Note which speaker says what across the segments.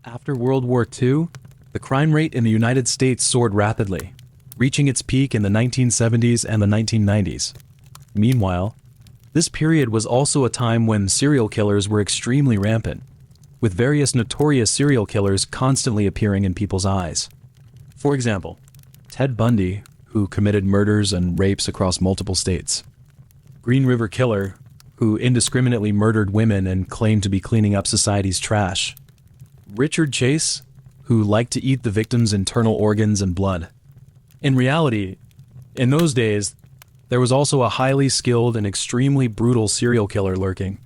Speaker 1: After World War II, the crime rate in the United States soared rapidly, reaching its peak in the 1970s and the 1990s. Meanwhile, this period was also a time when serial killers were extremely rampant, with various notorious serial killers constantly appearing in people's eyes. For example, Ted Bundy, who committed murders and rapes across multiple states. Green River Killer, who indiscriminately murdered women and claimed to be cleaning up society's trash. Richard Chase, who liked to eat the victim's internal organs and blood. In reality, in those days, there was also a highly skilled and extremely brutal serial killer lurking.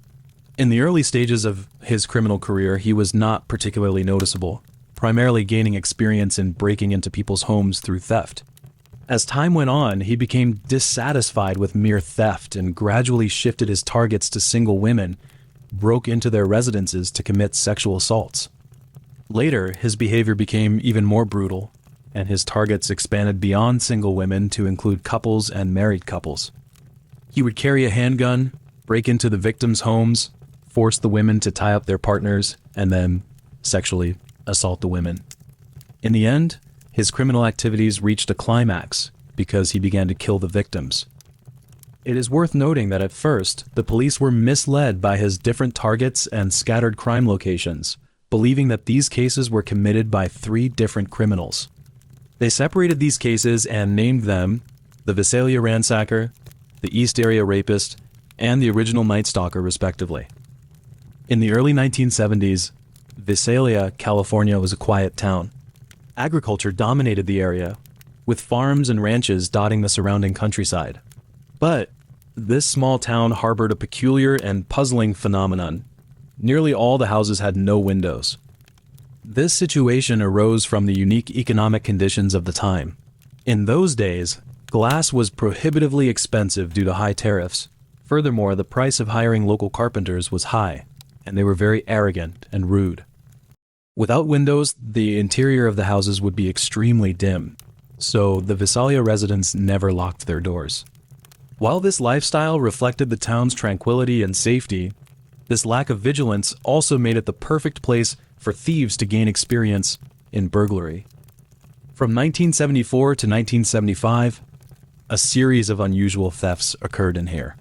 Speaker 1: In the early stages of his criminal career, he was not particularly noticeable, primarily gaining experience in breaking into people's homes through theft. As time went on, he became dissatisfied with mere theft and gradually shifted his targets to single women, broke into their residences to commit sexual assaults. Later, his behavior became even more brutal, and his targets expanded beyond single women to include couples and married couples. He would carry a handgun, break into the victims' homes, force the women to tie up their partners, and then sexually assault the women. In the end, his criminal activities reached a climax because he began to kill the victims. It is worth noting that at first, the police were misled by his different targets and scattered crime locations, believing that these cases were committed by 3 different criminals. They separated these cases and named them the Visalia Ransacker, the East Area Rapist, and the original Night Stalker, respectively. In the early 1970s, Visalia, California was a quiet town. Agriculture dominated the area, with farms and ranches dotting the surrounding countryside. But this small town harbored a peculiar and puzzling phenomenon. Nearly all the houses had no windows. This situation arose from the unique economic conditions of the time. In those days, glass was prohibitively expensive due to high tariffs. Furthermore, the price of hiring local carpenters was high, and they were very arrogant and rude. Without windows, the interior of the houses would be extremely dim, so the Visalia residents never locked their doors. While this lifestyle reflected the town's tranquility and safety, this lack of vigilance also made it the perfect place for thieves to gain experience in burglary. From 1974 to 1975, a series of unusual thefts occurred in here.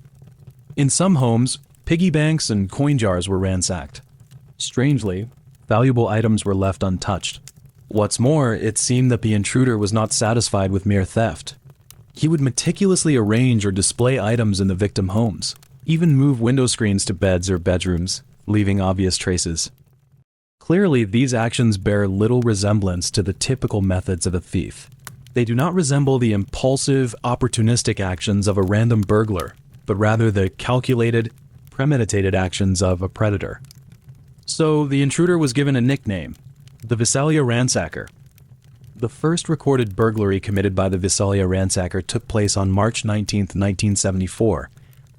Speaker 1: In some homes, piggy banks and coin jars were ransacked. Strangely, valuable items were left untouched. What's more, it seemed that the intruder was not satisfied with mere theft. He would meticulously arrange or display items in the victim homes, even move window screens to beds or bedrooms, leaving obvious traces. Clearly, these actions bear little resemblance to the typical methods of a thief. They do not resemble the impulsive, opportunistic actions of a random burglar, but rather the calculated, premeditated actions of a predator. So, the intruder was given a nickname, the Visalia Ransacker. The first recorded burglary committed by the Visalia Ransacker took place on March 19, 1974,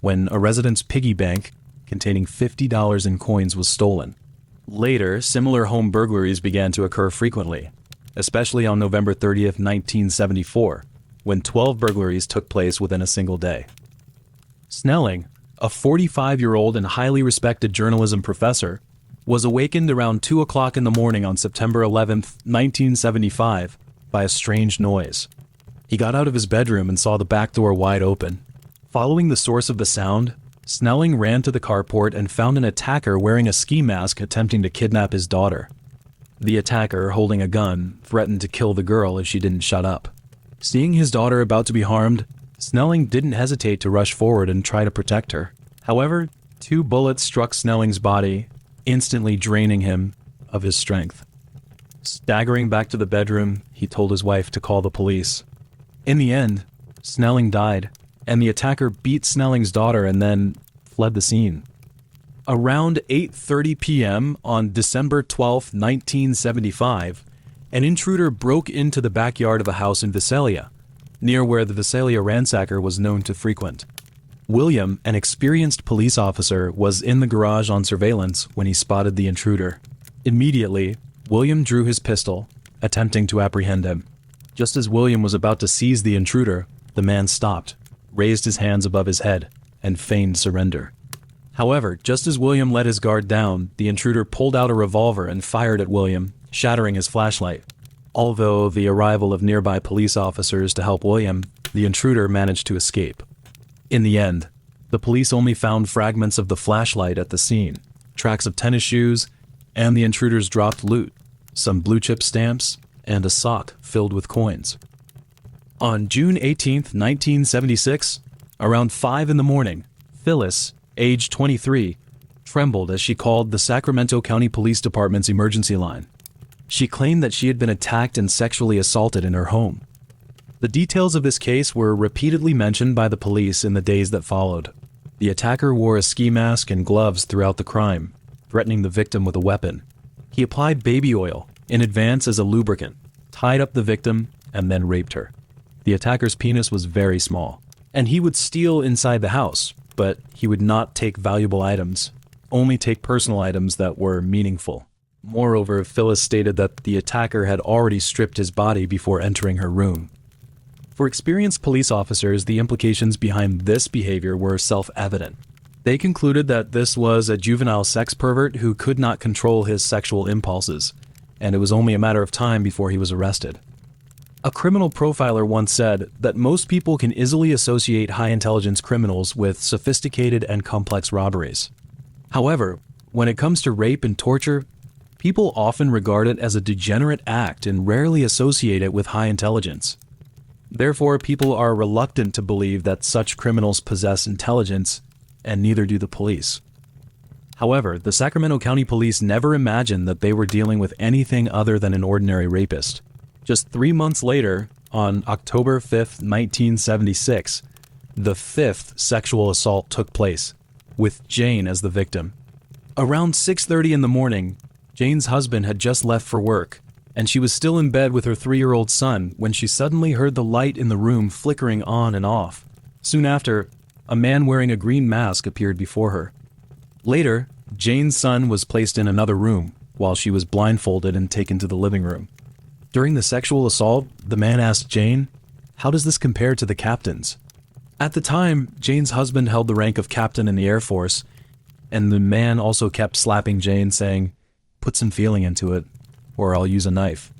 Speaker 1: when a resident's piggy bank containing $50 in coins was stolen. Later, similar home burglaries began to occur frequently, especially on November 30, 1974, when 12 burglaries took place within a single day. Snelling, a 45-year-old and highly respected journalism professor, was awakened around 2 o'clock in the morning on September 11, 1975, by a strange noise. He got out of his bedroom and saw the back door wide open. Following the source of the sound, Snelling ran to the carport and found an attacker wearing a ski mask attempting to kidnap his daughter. The attacker, holding a gun, threatened to kill the girl if she didn't shut up. Seeing his daughter about to be harmed, Snelling didn't hesitate to rush forward and try to protect her. However, 2 bullets struck Snelling's body, instantly draining him of his strength. Staggering back to the bedroom, he told his wife to call the police. In the end, Snelling died, and the attacker beat Snelling's daughter and then fled the scene. Around 8:30 p.m. on December 12, 1975, an intruder broke into the backyard of a house in Visalia, near where the Visalia Ransacker was known to frequent. William, an experienced police officer, was in the garage on surveillance when he spotted the intruder. Immediately, William drew his pistol, attempting to apprehend him. Just as William was about to seize the intruder, the man stopped, raised his hands above his head, and feigned surrender. However, just as William let his guard down, the intruder pulled out a revolver and fired at William, shattering his flashlight. Although the arrival of nearby police officers to help William, the intruder managed to escape. In the end, the police only found fragments of the flashlight at the scene, tracks of tennis shoes, and the intruder's dropped loot, some blue chip stamps, and a sock filled with coins. On June 18, 1976, around 5 in the morning, Phyllis, age 23, trembled as she called the Sacramento County Police Department's emergency line. She claimed that she had been attacked and sexually assaulted in her home. The details of this case were repeatedly mentioned by the police in the days that followed. The attacker wore a ski mask and gloves throughout the crime, threatening the victim with a weapon. He applied baby oil in advance as a lubricant, tied up the victim, and then raped her. The attacker's penis was very small, and he would steal inside the house, but he would not take valuable items, only take personal items that were meaningful. Moreover, Phyllis stated that the attacker had already stripped his body before entering her room. For experienced police officers, the implications behind this behavior were self-evident. They concluded that this was a juvenile sex pervert who could not control his sexual impulses, and it was only a matter of time before he was arrested. A criminal profiler once said that most people can easily associate high-intelligence criminals with sophisticated and complex robberies. However, when it comes to rape and torture, people often regard it as a degenerate act and rarely associate it with high intelligence. Therefore, people are reluctant to believe that such criminals possess intelligence, and neither do the police. However, the Sacramento County Police never imagined that they were dealing with anything other than an ordinary rapist. Just 3 months later, on October 5, 1976, the 5th sexual assault took place, with Jane as the victim. Around 6:30 in the morning, Jane's husband had just left for work, and she was still in bed with her 3-year-old son when she suddenly heard the light in the room flickering on and off. Soon after, a man wearing a green mask appeared before her. Later, Jane's son was placed in another room, while she was blindfolded and taken to the living room. During the sexual assault, the man asked Jane, "How does this compare to the captain's?" At the time, Jane's husband held the rank of captain in the Air Force, and the man also kept slapping Jane, saying, "Put some feeling into it, or I'll use a knife."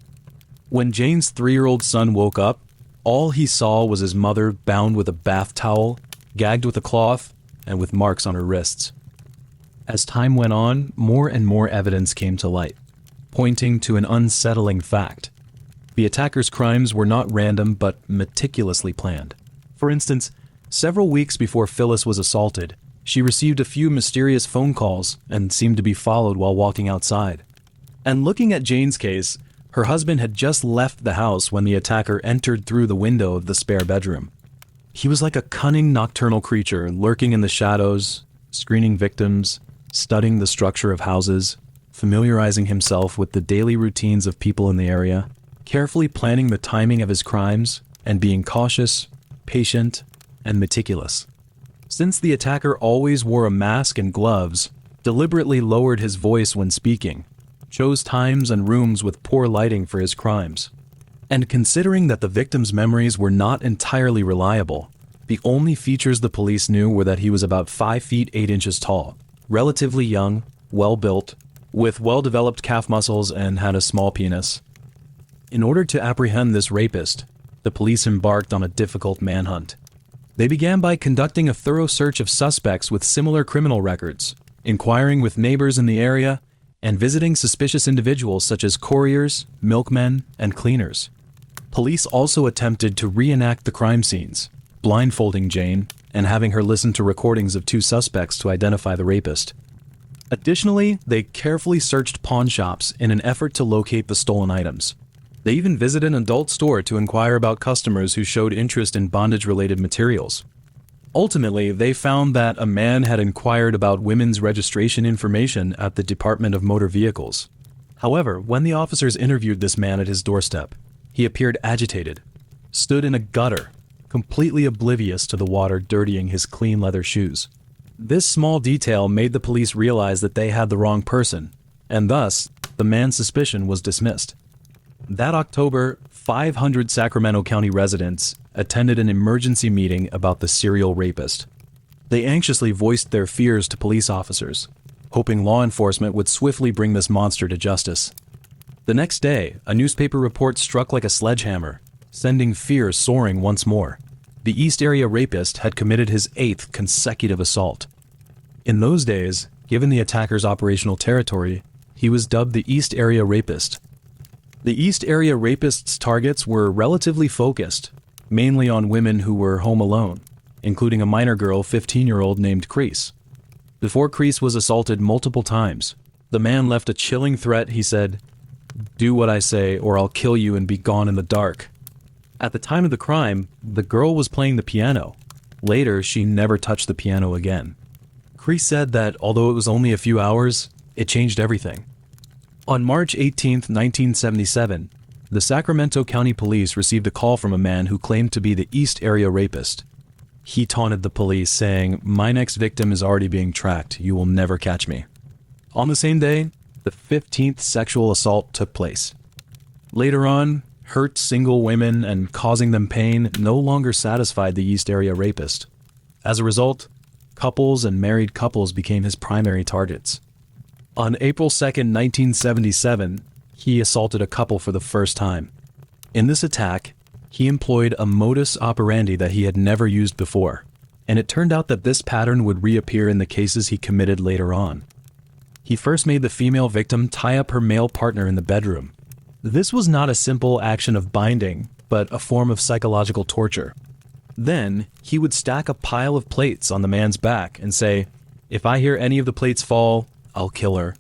Speaker 1: When Jane's 3-year-old son woke up, all he saw was his mother bound with a bath towel, gagged with a cloth, and with marks on her wrists. As time went on, more and more evidence came to light, pointing to an unsettling fact. The attacker's crimes were not random but meticulously planned. For instance, several weeks before Phyllis was assaulted, she received a few mysterious phone calls and seemed to be followed while walking outside. And looking at Jane's case, her husband had just left the house when the attacker entered through the window of the spare bedroom. He was like a cunning nocturnal creature lurking in the shadows, screening victims, studying the structure of houses, familiarizing himself with the daily routines of people in the area, carefully planning the timing of his crimes, and being cautious, patient, and meticulous. Since the attacker always wore a mask and gloves, deliberately lowered his voice when speaking, chose times and rooms with poor lighting for his crimes, and considering that the victim's memories were not entirely reliable, the only features the police knew were that he was about 5 feet 8 inches tall, relatively young, well-built, with well-developed calf muscles and had a small penis. In order to apprehend this rapist, the police embarked on a difficult manhunt. They began by conducting a thorough search of suspects with similar criminal records, inquiring with neighbors in the area, and visiting suspicious individuals such as couriers, milkmen, and cleaners. Police also attempted to reenact the crime scenes, blindfolding Jane and having her listen to recordings of 2 suspects to identify the rapist. Additionally, they carefully searched pawn shops in an effort to locate the stolen items. They even visited an adult store to inquire about customers who showed interest in bondage-related materials. Ultimately, they found that a man had inquired about women's registration information at the Department of Motor Vehicles. However, when the officers interviewed this man at his doorstep, he appeared agitated, stood in a gutter, completely oblivious to the water dirtying his clean leather shoes. This small detail made the police realize that they had the wrong person, and thus, the man's suspicion was dismissed. That October, 500 Sacramento County residents attended an emergency meeting about the serial rapist. They anxiously voiced their fears to police officers, hoping law enforcement would swiftly bring this monster to justice. The next day, a newspaper report struck like a sledgehammer, sending fear soaring once more. The East Area Rapist had committed his 8th consecutive assault. In those days, given the attacker's operational territory, he was dubbed the East Area Rapist. The East Area Rapist's targets were relatively focused, mainly on women who were home alone, including a minor girl 15-year-old named Crease. Before Crease was assaulted multiple times, the man left a chilling threat. He said, "Do what I say or I'll kill you and be gone in the dark." At the time of the crime, the girl was playing the piano. Later, she never touched the piano again. Crease said that although it was only a few hours, it changed everything. On March 18, 1977, the Sacramento County Police received a call from a man who claimed to be the East Area Rapist. He taunted the police, saying, "My next victim is already being tracked. You will never catch me." On the same day, the 15th sexual assault took place. Later on, hurt single women and causing them pain no longer satisfied the East Area Rapist. As a result, couples and married couples became his primary targets. On April 2, 1977, he assaulted a couple for the first time. In this attack, he employed a modus operandi that he had never used before, and it turned out that this pattern would reappear in the cases he committed later on. He first made the female victim tie up her male partner in the bedroom. This was not a simple action of binding, but a form of psychological torture. Then, he would stack a pile of plates on the man's back and say, "If I hear any of the plates fall, I'll kill her."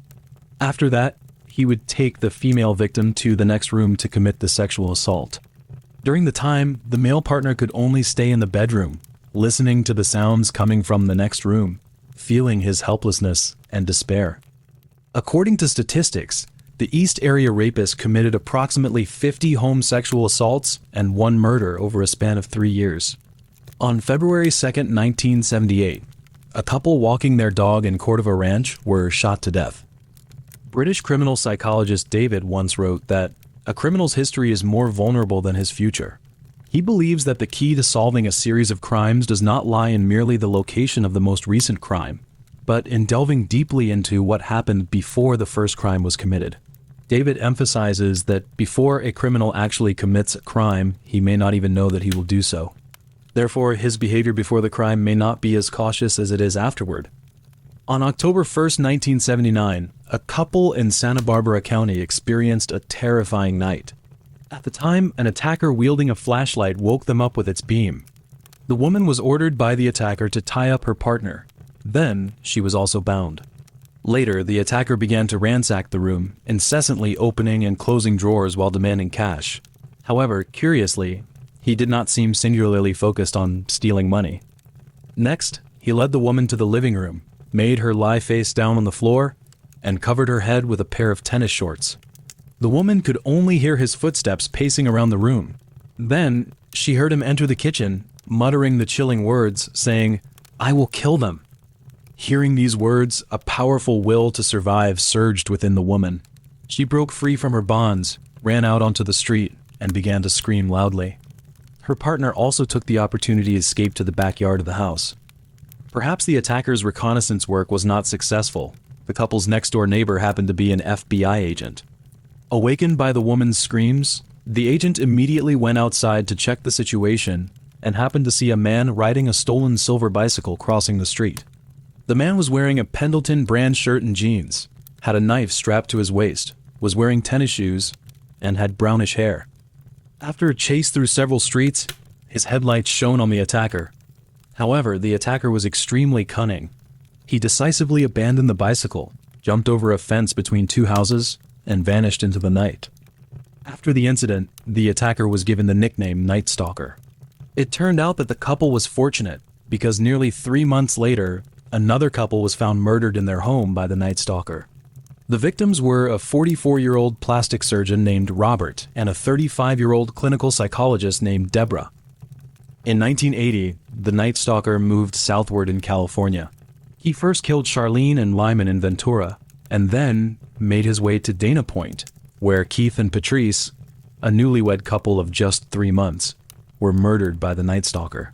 Speaker 1: After that, he would take the female victim to the next room to commit the sexual assault. During the time, the male partner could only stay in the bedroom, listening to the sounds coming from the next room, feeling his helplessness and despair. According to statistics, the East Area Rapist committed approximately 50 home sexual assaults and 1 murder over a span of 3 years. On February 2, 1978, a couple walking their dog in Cordova Ranch were shot to death. British criminal psychologist David once wrote that a criminal's history is more vulnerable than his future. He believes that the key to solving a series of crimes does not lie in merely the location of the most recent crime, but in delving deeply into what happened before the first crime was committed. David emphasizes that before a criminal actually commits a crime, he may not even know that he will do so. Therefore, his behavior before the crime may not be as cautious as it is afterward. On October 1, 1979, a couple in Santa Barbara County experienced a terrifying night. At the time, an attacker wielding a flashlight woke them up with its beam. The woman was ordered by the attacker to tie up her partner. Then, she was also bound. Later, the attacker began to ransack the room, incessantly opening and closing drawers while demanding cash. However, curiously, he did not seem singularly focused on stealing money. Next, he led the woman to the living room, made her lie face down on the floor, and covered her head with a pair of tennis shorts. The woman could only hear his footsteps pacing around the room. Then, she heard him enter the kitchen, muttering the chilling words, saying, "I will kill them." Hearing these words, a powerful will to survive surged within the woman. She broke free from her bonds, ran out onto the street, and began to scream loudly. Her partner also took the opportunity to escape to the backyard of the house. Perhaps the attacker's reconnaissance work was not successful. The couple's next-door neighbor happened to be an FBI agent. Awakened by the woman's screams, the agent immediately went outside to check the situation and happened to see a man riding a stolen silver bicycle crossing the street. The man was wearing a Pendleton brand shirt and jeans, had a knife strapped to his waist, was wearing tennis shoes, and had brownish hair. After a chase through several streets, his headlights shone on the attacker. However, the attacker was extremely cunning. He decisively abandoned the bicycle, jumped over a fence between 2 houses, and vanished into the night. After the incident, the attacker was given the nickname Night Stalker. It turned out that the couple was fortunate, because nearly 3 months later, another couple was found murdered in their home by the Night Stalker. The victims were a 44-year-old plastic surgeon named Robert and a 35-year-old clinical psychologist named Deborah. In 1980, the Night Stalker moved southward in California. He first killed Charlene and Lyman in Ventura, and then made his way to Dana Point, where Keith and Patrice, a newlywed couple of just 3 months, were murdered by the Night Stalker.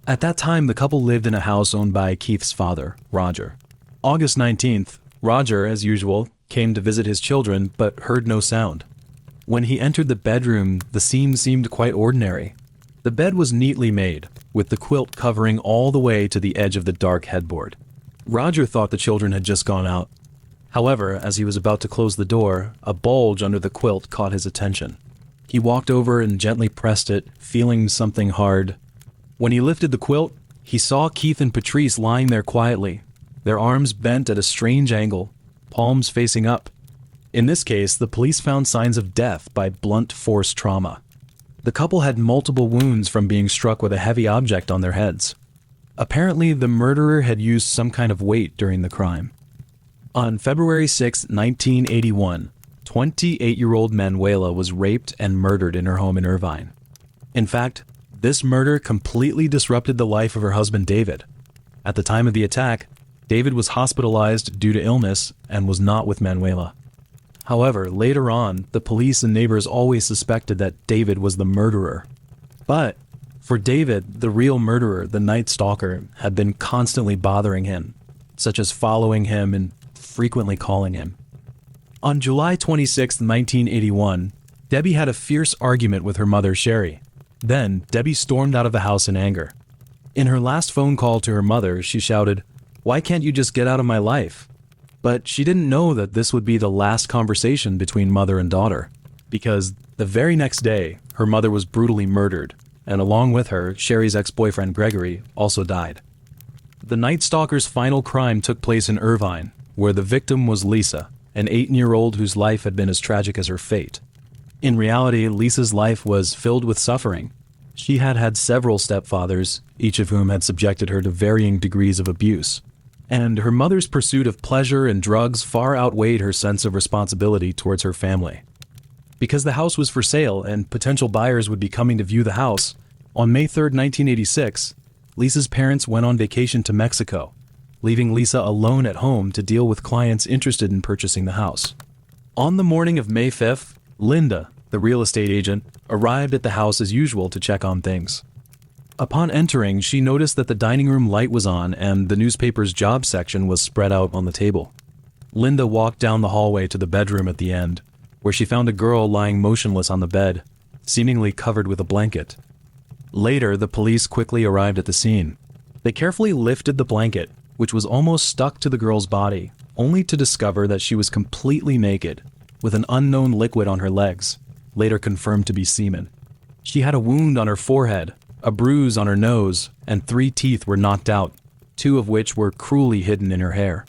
Speaker 1: At that time, the couple lived in a house owned by Keith's father, Roger. August 19th, Roger, as usual, came to visit his children but heard no sound. When he entered the bedroom, the scene seemed quite ordinary. The bed was neatly made, with the quilt covering all the way to the edge of the dark headboard. Roger thought the children had just gone out. However, as he was about to close the door, a bulge under the quilt caught his attention. He walked over and gently pressed it, feeling something hard. When he lifted the quilt, he saw Keith and Patrice lying there quietly, their arms bent at a strange angle, palms facing up. In this case, the police found signs of death by blunt force trauma. The couple had multiple wounds from being struck with a heavy object on their heads. Apparently, the murderer had used some kind of weight during the crime. On February 6, 1981, 28-year-old Manuela was raped and murdered in her home in Irvine. In fact, this murder completely disrupted the life of her husband David. At the time of the attack, David was hospitalized due to illness and was not with Manuela. However, later on, the police and neighbors always suspected that David was the murderer. But for David, the real murderer, the Night Stalker, had been constantly bothering him, such as following him and frequently calling him. On July 26, 1981, Debbie had a fierce argument with her mother, Sherry. Then, Debbie stormed out of the house in anger. In her last phone call to her mother, she shouted, "Why can't you just get out of my life?" But she didn't know that this would be the last conversation between mother and daughter, because the very next day, her mother was brutally murdered, and along with her, Sherry's ex-boyfriend Gregory also died. The Night Stalker's final crime took place in Irvine, where the victim was Lisa, an 8-year-old whose life had been as tragic as her fate. In reality, Lisa's life was filled with suffering. She had had several stepfathers, each of whom had subjected her to varying degrees of abuse. And her mother's pursuit of pleasure and drugs far outweighed her sense of responsibility towards her family. Because the house was for sale and potential buyers would be coming to view the house, on May 3, 1986, Lisa's parents went on vacation to Mexico, leaving Lisa alone at home to deal with clients interested in purchasing the house. On the morning of May 5th, Linda, the real estate agent, arrived at the house as usual to check on things. Upon entering, she noticed that the dining room light was on and the newspaper's job section was spread out on the table. Linda walked down the hallway to the bedroom at the end, where she found a girl lying motionless on the bed, seemingly covered with a blanket. Later, the police quickly arrived at the scene. They carefully lifted the blanket, which was almost stuck to the girl's body, only to discover that she was completely naked, with an unknown liquid on her legs, later confirmed to be semen. She had a wound on her forehead, a bruise on her nose, and 3 teeth were knocked out, 2 of which were cruelly hidden in her hair.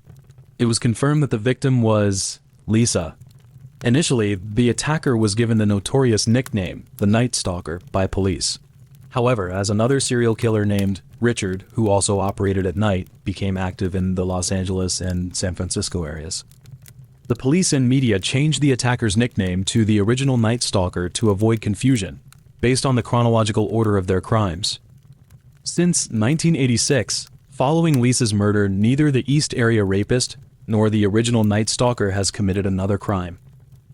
Speaker 1: It was confirmed that the victim was Lisa. Initially, the attacker was given the notorious nickname, the Night Stalker, by police. However, as another serial killer named Richard, who also operated at night, became active in the Los Angeles and San Francisco areas, the police and media changed the attacker's nickname to the original Night Stalker to avoid confusion, based on the chronological order of their crimes. Since 1986, following Lisa's murder, neither the East Area Rapist nor the original Night Stalker has committed another crime.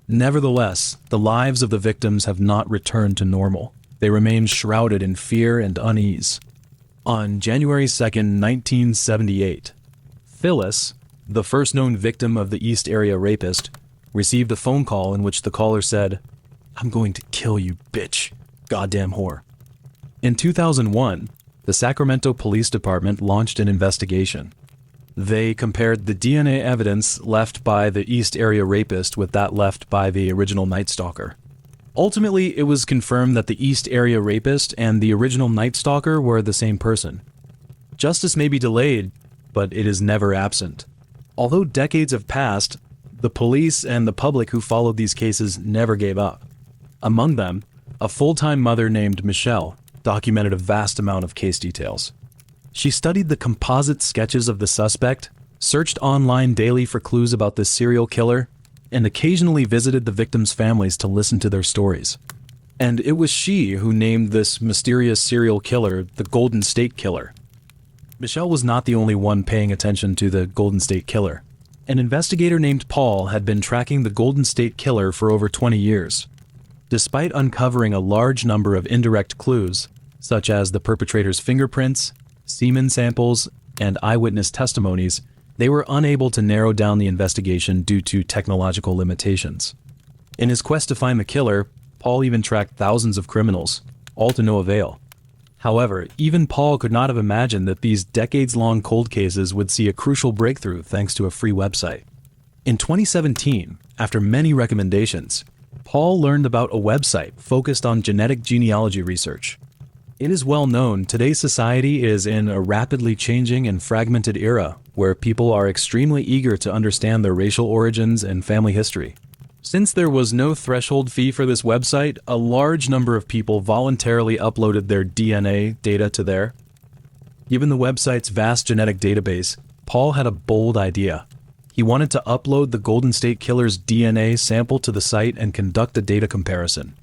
Speaker 1: Nevertheless, the lives of the victims have not returned to normal. They remain shrouded in fear and unease. On January 2, 1978, Phyllis, the first known victim of the East Area Rapist, received a phone call in which the caller said, "I'm going to kill you, bitch. Goddamn whore." In 2001, the Sacramento Police Department launched an investigation. They compared the DNA evidence left by the East Area Rapist with that left by the original Night Stalker. Ultimately, it was confirmed that the East Area Rapist and the original Night Stalker were the same person. Justice may be delayed, but it is never absent. Although decades have passed, the police and the public who followed these cases never gave up. Among them, a full-time mother named Michelle documented a vast amount of case details. She studied the composite sketches of the suspect, searched online daily for clues about this serial killer, and occasionally visited the victims' families to listen to their stories. And it was she who named this mysterious serial killer the Golden State Killer. Michelle was not the only one paying attention to the Golden State Killer. An investigator named Paul had been tracking the Golden State Killer for over 20 years. Despite uncovering a large number of indirect clues, such as the perpetrator's fingerprints, semen samples, and eyewitness testimonies, they were unable to narrow down the investigation due to technological limitations. In his quest to find the killer, Paul even tracked thousands of criminals, all to no avail. However, even Paul could not have imagined that these decades-long cold cases would see a crucial breakthrough thanks to a free website. In 2017, after many recommendations, Paul learned about a website focused on genetic genealogy research. It is well known today's society is in a rapidly changing and fragmented era where people are extremely eager to understand their racial origins and family history. Since there was no threshold fee for this website, a large number of people voluntarily uploaded their DNA data to there. Given the website's vast genetic database, Paul had a bold idea. He wanted to upload the Golden State Killer's DNA sample to the site and conduct a data comparison.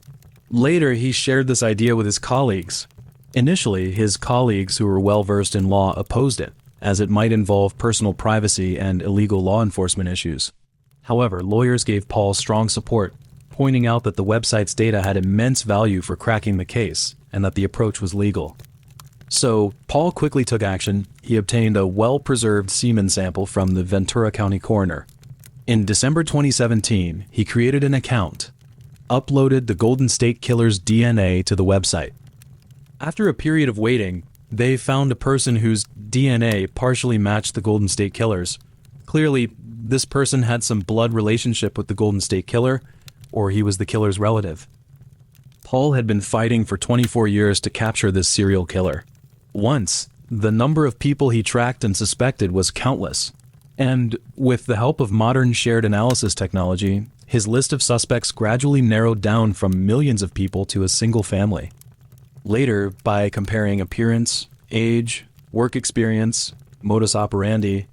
Speaker 1: Later, he shared this idea with his colleagues. Initially, his colleagues who were well-versed in law opposed it, as it might involve personal privacy and illegal law enforcement issues. However, lawyers gave Paul strong support, pointing out that the website's data had immense value for cracking the case, and that the approach was legal. So, Paul quickly took action. He obtained a well-preserved semen sample from the Ventura County coroner. In December 2017, he created an account, uploaded the Golden State Killer's DNA to the website. After a period of waiting, they found a person whose DNA partially matched the Golden State Killer's. Clearly, this person had some blood relationship with the Golden State Killer, or he was the killer's relative. Paul had been fighting for 24 years to capture this serial killer. Once, the number of people he tracked and suspected was countless, and with the help of modern shared analysis technology, his list of suspects gradually narrowed down from millions of people to a single family. Later, by comparing appearance, age, work experience, modus operandi,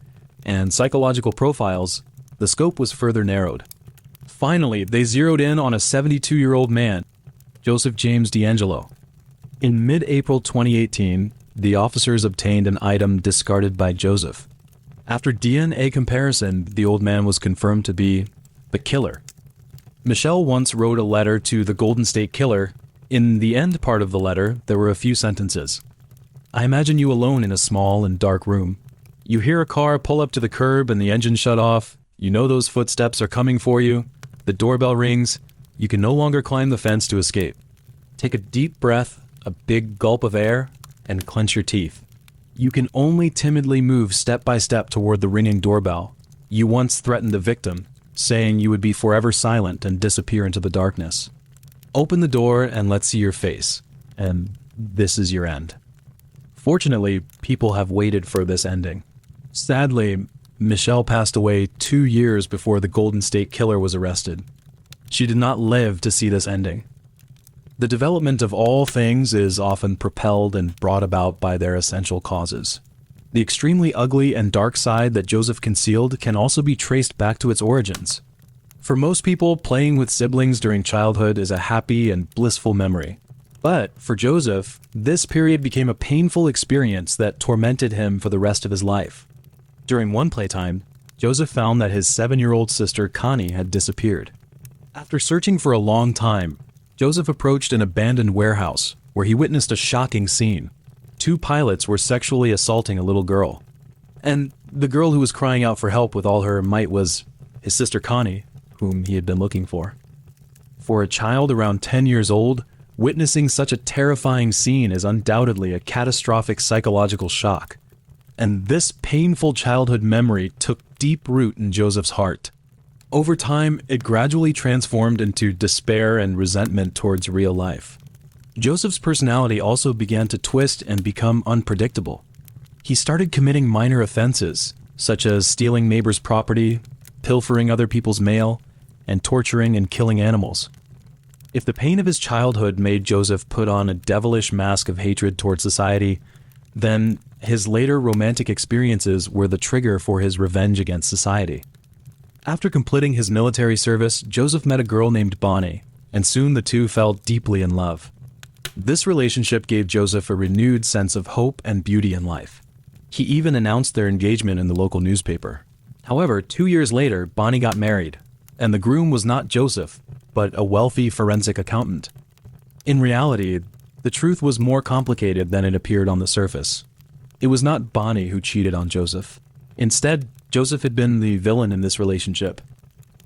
Speaker 1: and psychological profiles, the scope was further narrowed. Finally, they zeroed in on a 72-year-old man, Joseph James DeAngelo. In mid-April 2018, the officers obtained an item discarded by Joseph. After DNA comparison, the old man was confirmed to be the killer. Michelle once wrote a letter to the Golden State Killer. In the end part of the letter, there were a few sentences. I imagine you alone in a small and dark room. You hear a car pull up to the curb and the engine shut off. You know those footsteps are coming for you. The doorbell rings. You can no longer climb the fence to escape. Take a deep breath, a big gulp of air, and clench your teeth. You can only timidly move step by step toward the ringing doorbell. You once threatened the victim, saying you would be forever silent and disappear into the darkness. Open the door and let's see your face. And this is your end. Fortunately, people have waited for this ending. Sadly, Michelle passed away 2 years before the Golden State Killer was arrested. She did not live to see this ending. The development of all things is often propelled and brought about by their essential causes. The extremely ugly and dark side that Joseph concealed can also be traced back to its origins. For most people, playing with siblings during childhood is a happy and blissful memory. But for Joseph, this period became a painful experience that tormented him for the rest of his life. During one playtime, Joseph found that his 7-year-old sister Connie had disappeared. After searching for a long time, Joseph approached an abandoned warehouse where he witnessed a shocking scene. 2 pilots were sexually assaulting a little girl. And the girl who was crying out for help with all her might was his sister Connie, whom he had been looking for. For a child around 10 years old, witnessing such a terrifying scene is undoubtedly a catastrophic psychological shock. And this painful childhood memory took deep root in Joseph's heart. Over time, it gradually transformed into despair and resentment towards real life. Joseph's personality also began to twist and become unpredictable. He started committing minor offenses, such as stealing neighbors' property, pilfering other people's mail, and torturing and killing animals. If the pain of his childhood made Joseph put on a devilish mask of hatred toward society, then his later romantic experiences were the trigger for his revenge against society. After completing his military service, Joseph met a girl named Bonnie, and soon the two fell deeply in love. This relationship gave Joseph a renewed sense of hope and beauty in life. He even announced their engagement in the local newspaper. However, 2 years later, Bonnie got married, and the groom was not Joseph, but a wealthy forensic accountant. In reality, the truth was more complicated than it appeared on the surface. It was not Bonnie who cheated on Joseph. Instead, Joseph had been the villain in this relationship.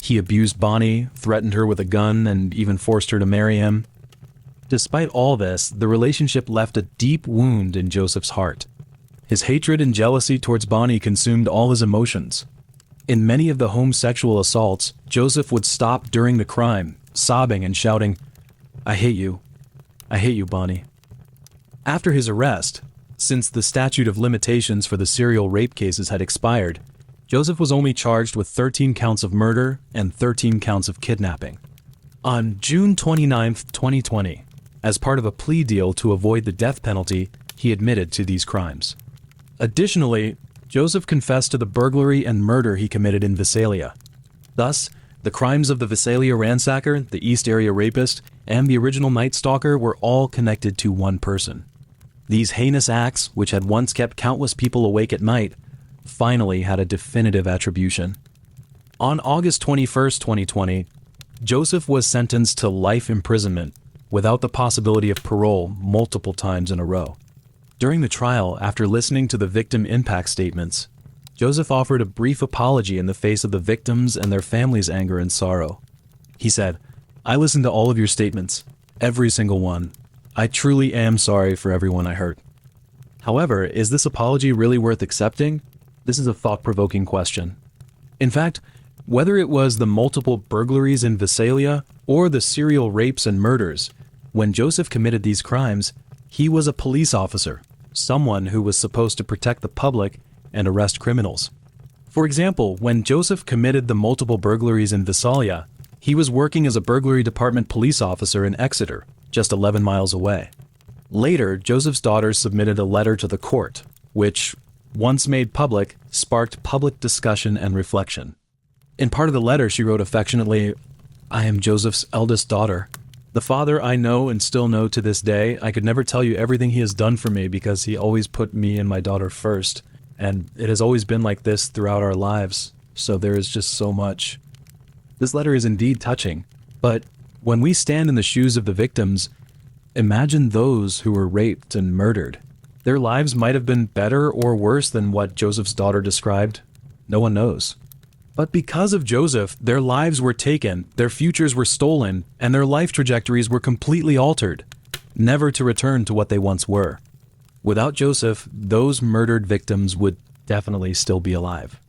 Speaker 1: He abused Bonnie, threatened her with a gun, and even forced her to marry him. Despite all this, the relationship left a deep wound in Joseph's heart. His hatred and jealousy towards Bonnie consumed all his emotions. In many of the homosexual assaults, Joseph would stop during the crime, sobbing and shouting, "I hate you. I hate you, Bonnie." After his arrest, since the statute of limitations for the serial rape cases had expired, Joseph was only charged with 13 counts of murder and 13 counts of kidnapping. On June 29, 2020, as part of a plea deal to avoid the death penalty, he admitted to these crimes. Additionally, Joseph confessed to the burglary and murder he committed in Visalia. Thus, the crimes of the Visalia ransacker, the East Area rapist, and the original Night Stalker were all connected to one person. These heinous acts, which had once kept countless people awake at night, finally had a definitive attribution. On August 21, 2020, Joseph was sentenced to life imprisonment without the possibility of parole multiple times in a row. During the trial, after listening to the victim impact statements, Joseph offered a brief apology in the face of the victims and their families' anger and sorrow. He said, "I listened to all of your statements, every single one. I truly am sorry for everyone I hurt." However, is this apology really worth accepting? This is a thought-provoking question. In fact, whether it was the multiple burglaries in Visalia or the serial rapes and murders, when Joseph committed these crimes, he was a police officer, someone who was supposed to protect the public and arrest criminals. For example, when Joseph committed the multiple burglaries in Visalia, he was working as a burglary department police officer in Exeter, just 11 miles away. Later, Joseph's daughters submitted a letter to the court, which, once made public, sparked public discussion and reflection. In part of the letter, she wrote affectionately, "I am Joseph's eldest daughter. The father I know and still know to this day. I could never tell you everything he has done for me because he always put me and my daughter first. And it has always been like this throughout our lives, so there is just so much." This letter is indeed touching, but when we stand in the shoes of the victims, imagine those who were raped and murdered. Their lives might have been better or worse than what Joseph's daughter described. No one knows. But because of Joseph, their lives were taken, their futures were stolen, and their life trajectories were completely altered, never to return to what they once were. Without Joseph, those murdered victims would definitely still be alive.